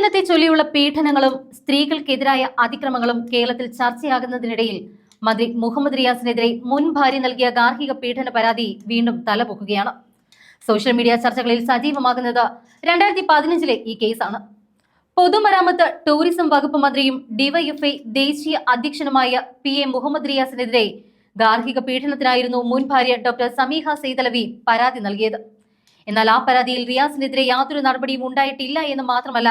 സ്ത്രീധനത്തെ ചൊല്ലിയുള്ള പീഡനങ്ങളും സ്ത്രീകൾക്കെതിരായ അതിക്രമങ്ങളും കേരളത്തിൽ ചർച്ചയാകുന്നതിനിടയിൽ മന്ത്രി മുഹമ്മദ് റിയാസിനെതിരെ മുൻ ഭാര്യ നൽകിയ ഗാർഹിക പീഡന പരാതി വീണ്ടും തലപൊക്കുകയാണ്. സോഷ്യൽ മീഡിയ ചർച്ചകളിൽ സജീവമാകുന്നത് 2015 ഈ കേസാണ്. പൊതുമരാമത്ത് ടൂറിസം വകുപ്പ് മന്ത്രിയും ഡിവൈഎഫ്ഐ ദേശീയ അധ്യക്ഷനുമായ PM മുഹമ്മദ് റിയാസിനെതിരെ ഗാർഹിക പീഡനത്തിനായിരുന്നു മുൻ ഭാര്യ ഡോക്ടർ സമീഹ സൈതലവി പരാതി നൽകിയത്. എന്നാൽ ആ പരാതിയിൽ റിയാസിനെതിരെ യാതൊരു നടപടിയും ഉണ്ടായിട്ടില്ല എന്ന് മാത്രമല്ല,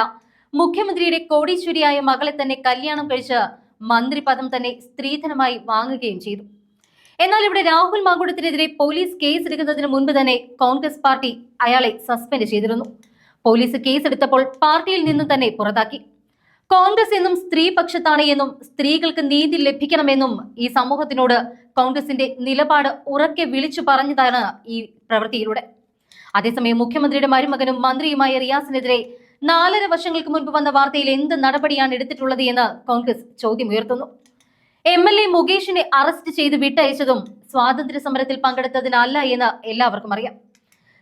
മുഖ്യമന്ത്രിയുടെ കോടീശ്വരിയായ മകളെ തന്നെ കല്യാണം കഴിച്ച് മന്ത്രിപദം തന്നെ സ്ത്രീധനമായി വാങ്ങുകയും ചെയ്തു. എന്നാൽ ഇവിടെ രാഹുൽ മാങ്കൂട്ടത്തിനെതിരെ പോലീസ് കേസെടുക്കുന്നതിന് മുൻപ് തന്നെ കോൺഗ്രസ് പാർട്ടി അയാളെ സസ്പെൻഡ് ചെയ്തിരുന്നു. പോലീസ് കേസെടുത്തപ്പോൾ പാർട്ടിയിൽ നിന്ന് തന്നെ പുറത്താക്കി. കോൺഗ്രസ് എന്നും സ്ത്രീപക്ഷത്താണ് എന്നും സ്ത്രീകൾക്ക് നീതി ലഭിക്കണമെന്നും ഈ സമൂഹത്തിനോട് കോൺഗ്രസിന്റെ നിലപാട് ഉറക്കെ വിളിച്ചു പറഞ്ഞതാണ് ഈ പ്രവൃത്തിയിലൂടെ. അതേസമയം മുഖ്യമന്ത്രിയുടെ മരുമകനും മന്ത്രിയുമായ റിയാസിനെതിരെ 4.5 വർഷങ്ങൾക്ക് മുൻപ് വന്ന വാർത്തയിൽ എന്ത് നടപടിയാണ് എടുത്തിട്ടുള്ളത് എന്ന് കോൺഗ്രസ് ചോദ്യമുയർത്തുന്നു. MLA മുകേഷിനെ അറസ്റ്റ് ചെയ്ത് വിട്ടയച്ചതും സ്വാതന്ത്ര്യ സമരത്തിൽ പങ്കെടുത്തതിനല്ല എന്ന് എല്ലാവർക്കും അറിയാം.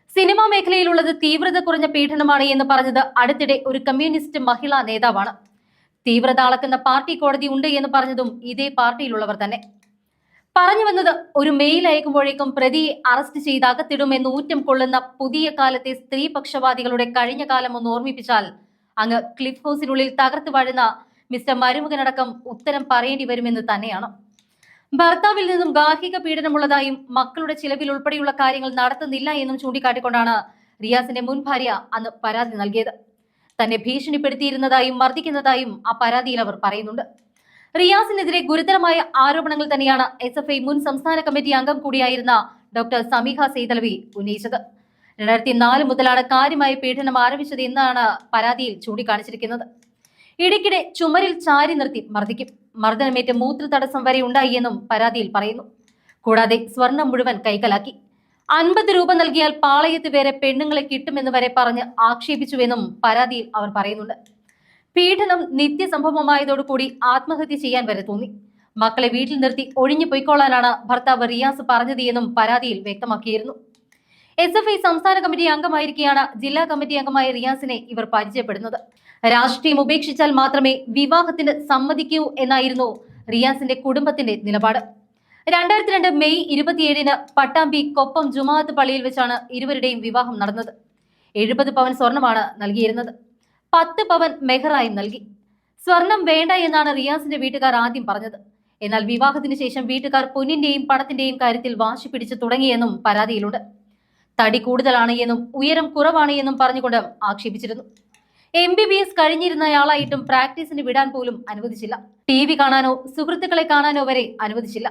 സിനിമാ മേഖലയിലുള്ളത് തീവ്രത കുറഞ്ഞ പീഡനമാണ് എന്ന് പറഞ്ഞത് അടുത്തിടെ ഒരു കമ്മ്യൂണിസ്റ്റ് മഹിളാ നേതാവാണ്. തീവ്രത അളക്കുന്ന പാർട്ടി കോടതി ഉണ്ട് എന്ന് പറഞ്ഞതും ഇതേ പാർട്ടിയിലുള്ളവർ തന്നെ. പറഞ്ഞു വന്നത്, ഒരു മെയിൽ അയക്കുമ്പോഴേക്കും പ്രതിയെ അറസ്റ്റ് ചെയ്ത് അകത്തിടുമെന്ന് ഊറ്റം കൊള്ളുന്ന പുതിയ കാലത്തെ സ്ത്രീപക്ഷവാദികളുടെ കഴിഞ്ഞ കാലം ഒന്ന് ഓർമ്മിപ്പിച്ചാൽ അങ്ങ് ക്ലിഫ് ഹൗസിനുള്ളിൽ തകർത്ത് വാഴുന്ന മിസ്റ്റർ മരുമകനടക്കം ഉത്തരം പറയേണ്ടി വരുമെന്ന് തന്നെയാണ്. ഭർത്താവിൽ നിന്നും ഗാർഹിക പീഡനമുള്ളതായും മക്കളുടെ ചിലവിൽ ഉൾപ്പെടെയുള്ള കാര്യങ്ങൾ നടത്തുന്നില്ല എന്നും ചൂണ്ടിക്കാട്ടിക്കൊണ്ടാണ് റിയാസിന്റെ മുൻ ഭാര്യ അന്ന് പരാതി നൽകിയത്. തന്നെ ഭീഷണിപ്പെടുത്തിയിരുന്നതായും മർദ്ദിക്കുന്നതായും ആ പരാതിയിൽ അവർ പറയുന്നുണ്ട്. റിയാസിനെതിരെ ഗുരുതരമായ ആരോപണങ്ങൾ തന്നെയാണ് SFI മുൻ സംസ്ഥാന കമ്മിറ്റി അംഗം കൂടിയായിരുന്ന ഡോക്ടർ സമീഹ സൈതലവി ഉന്നയിച്ചത്. 2004 മുതലാണ് കാര്യമായ പീഡനം ആരംഭിച്ചത് എന്നാണ് പരാതിയിൽ ചൂണ്ടിക്കാണിച്ചിരിക്കുന്നത്. ഇടയ്ക്കിടെ ചുമരിൽ ചാരി നിർത്തി മർദ്ദിക്കും, മർദ്ദനമേറ്റ് മൂത്ര തടസ്സം വരെ ഉണ്ടായി എന്നും പരാതിയിൽ പറയുന്നു. കൂടാതെ സ്വർണം മുഴുവൻ കൈക്കലാക്കി. 50 രൂപ നൽകിയാൽ പാളയത്ത് വേറെ പെണ്ണുങ്ങളെ കിട്ടുമെന്ന് വരെ പറഞ്ഞ് ആക്ഷേപിച്ചുവെന്നും പരാതിയിൽ അവർ പറയുന്നുണ്ട്. പീഡനം നിത്യസംഭവമായതോടുകൂടി ആത്മഹത്യ ചെയ്യാൻ വരെ തോന്നി. മക്കളെ വീട്ടിൽ നിർത്തി ഒഴിഞ്ഞു പൊയ്ക്കൊള്ളാനാണ് ഭർത്താവ് റിയാസ് പറഞ്ഞത് എന്നും പരാതിയിൽ വ്യക്തമാക്കിയിരുന്നു. SFI സംസ്ഥാന കമ്മിറ്റി അംഗമായിരിക്കെയാണ് ജില്ലാ കമ്മിറ്റി അംഗമായ റിയാസിനെ ഇവർ പരിചയപ്പെടുന്നത്. രാഷ്ട്രീയം ഉപേക്ഷിച്ചാൽ മാത്രമേ വിവാഹത്തിന് സമ്മതിക്കൂ എന്നായിരുന്നു റിയാസിന്റെ കുടുംബത്തിന്റെ നിലപാട്. 2002 മെയ് 27 പട്ടാമ്പി കൊപ്പം ജുമാഅത്ത് പള്ളിയിൽ വെച്ചാണ് ഇരുവരുടെയും വിവാഹം നടന്നത്. 70 പവൻ സ്വർണമാണ് നൽകിയിരുന്നത്. 10 പവൻ മെഹറായി നൽകി. സ്വർണം വേണ്ട എന്നാണ് റിയാസിന്റെ വീട്ടുകാർ ആദ്യം പറഞ്ഞത്. എന്നാൽ വിവാഹത്തിന് ശേഷം വീട്ടുകാർ പൊന്നിന്റെയും പണത്തിന്റെയും കാര്യത്തിൽ വാശി പിടിച്ചു തുടങ്ങിയെന്നും പരാതിയിലുണ്ട്. തടി കൂടുതലാണ് എന്നും ഉയരം കുറവാണ് എന്നും പറഞ്ഞുകൊണ്ട് ആക്ഷേപിച്ചിരുന്നു. MBBS കഴിഞ്ഞിരുന്നയാളായിട്ടും പ്രാക്ടീസിന് വിടാൻ പോലും അനുവദിച്ചില്ല. TV കാണാനോ സുഹൃത്തുക്കളെ കാണാനോ വരെ അനുവദിച്ചില്ല.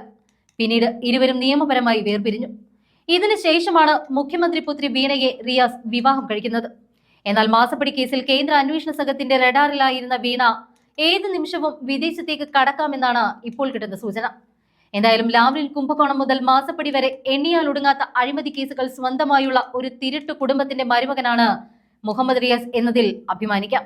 പിന്നീട് ഇരുവരും നിയമപരമായി വേർപിരിഞ്ഞു. ഇതിനു ശേഷമാണ് മുഖ്യമന്ത്രി പുത്രി വീണയെ റിയാസ് വിവാഹം കഴിക്കുന്നത്. എന്നാൽ മാസപ്പടി കേസിൽ കേന്ദ്ര അന്വേഷണ സംഘത്തിന്റെ റഡാറിലായിരുന്ന വീണ ഏത് നിമിഷവും വിദേശത്തേക്ക് കടക്കാമെന്നാണ് ഇപ്പോൾ കിട്ടുന്ന സൂചന. എന്തായാലും ലാവ്ലിൻ കുംഭകോണം മുതൽ മാസപ്പടി വരെ എണ്ണിയാൽ ഒടുങ്ങാത്ത അഴിമതി കേസുകൾ സ്വന്തമായുള്ള ഒരു തിരുട്ടു കുടുംബത്തിന്റെ മരുമകനാണ് മുഹമ്മദ് റിയാസ് എന്നതിൽ അഭിമാനിക്കാം.